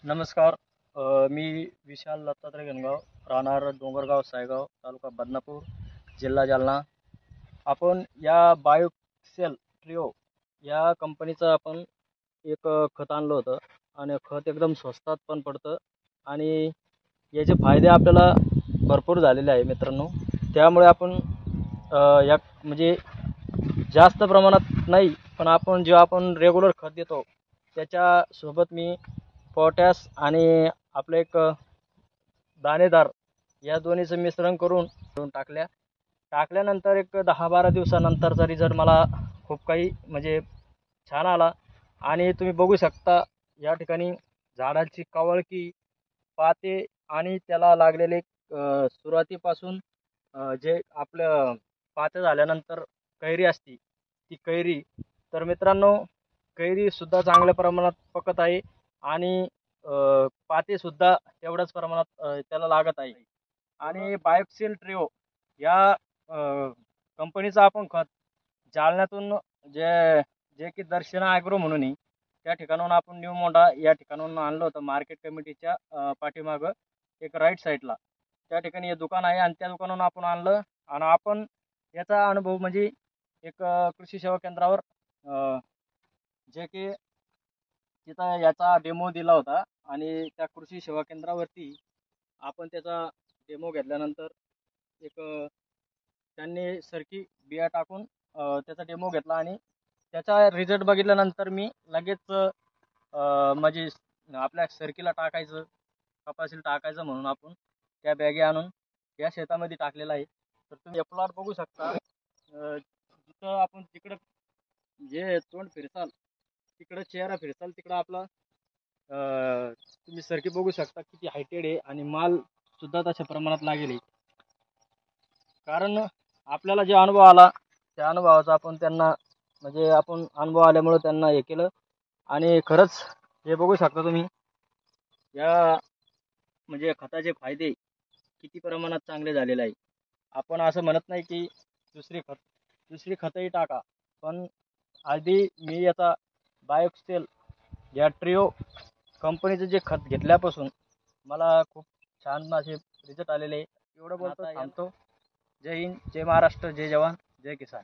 नमस्कार. मी विशाल दत्तात्रय गणगाव, राहणार डोंगरगाव सायगाव, तालुका बदनापूर, जिल्हा जालना. आपण या बायोसेल ट्रिओ या कंपनीचं आपण एक खत आणलं होतं आणि खत एकदम स्वस्तात पण पडतं आणि याचे फायदे आपल्याला भरपूर झालेले आहे मित्रांनो. त्यामुळे आपण या म्हणजे जास्त प्रमाणात नाही, पण आपण जे आपण रेग्युलर खत देतो त्याच्यासोबत मी पोटॅश आणि आपलं एक दाणेदार या दोन्हीचं मिश्रण करून टाकल्यानंतर एक 10-12 दिवसानंतरचा रिझल्ट मला खूप काही म्हणजे छान आला. आणि तुम्ही बघू शकता या ठिकाणी झाडाची कवळकी, पाते आणि त्याला लागलेले सुरुवातीपासून जे आपलं पाते झाल्यानंतर कैरी असते ती कैरी. तर मित्रांनो, कैरीसुद्धा चांगल्या प्रमाणात पकत आहे आणि पातेसुद्धा तेवढ्याच प्रमाणात त्याला लागत आहे. आणि बायोक्सिल ट्रिओ या कंपनीचं आपण खत जालन्यातून जे जे की दर्शना ॲग्रो म्हणून आहे, त्या ठिकाणाहून आपण न्यू मोंढा या ठिकाणाहून आणलं होतं. मार्केट कमिटीच्या पाठीमागं एक राईट साईडला त्या ठिकाणी हे दुकान आहे आणि त्या दुकानावरून आपण आणलं. आणि आपण याचा अनुभव म्हणजे एक कृषी सेवा केंद्रावर जे की तिथं याचा डेमो दिला होता आणि त्या कृषी सेवा केंद्रावरती आपण त्याचा डेमो घेतल्यानंतर एक त्यांनी सरकी बिया टाकून त्याचा डेमो घेतला आणि त्याचा रिझल्ट बघितल्यानंतर मी लगेच म्हणजे आपल्या सरकीला टाकायचं, कपाशीला टाकायचं म्हणून आपण त्या बॅगे आणून या शेतामध्ये टाकलेला आहे. तर तुम्ही हे प्लॉट बघू शकता. जिथं आपण तिकडं जे तोंड फिरसाल तिकडं चेहरा फिरसाल तिकडं आपला तुम्ही सरकी बघू शकता किती हायटेड आहे आणि माल सुद्धा तशा प्रमाणात लागेल आहे. कारण आपल्याला जे अनुभव आला त्या अनुभवाचा आपण त्यांना म्हणजे आपण अनुभव आल्यामुळे त्यांना हे केलं. आणि खरंच हे बघू शकता तुम्ही या म्हणजे खताचे फायदे किती प्रमाणात चांगले झालेले आहे. आपण असं म्हणत नाही की दुसरी खतही टाका, पण आधी मी याचा बायोक्सेल या ट्रिओ कंपनीचं जे खत घेतल्यापासून मला खूप छान असे रिझल्ट आलेले आहे. एवढं बोलतो थांबतो. जय हिंद, जय महाराष्ट्र, जय जवान, जय किसान.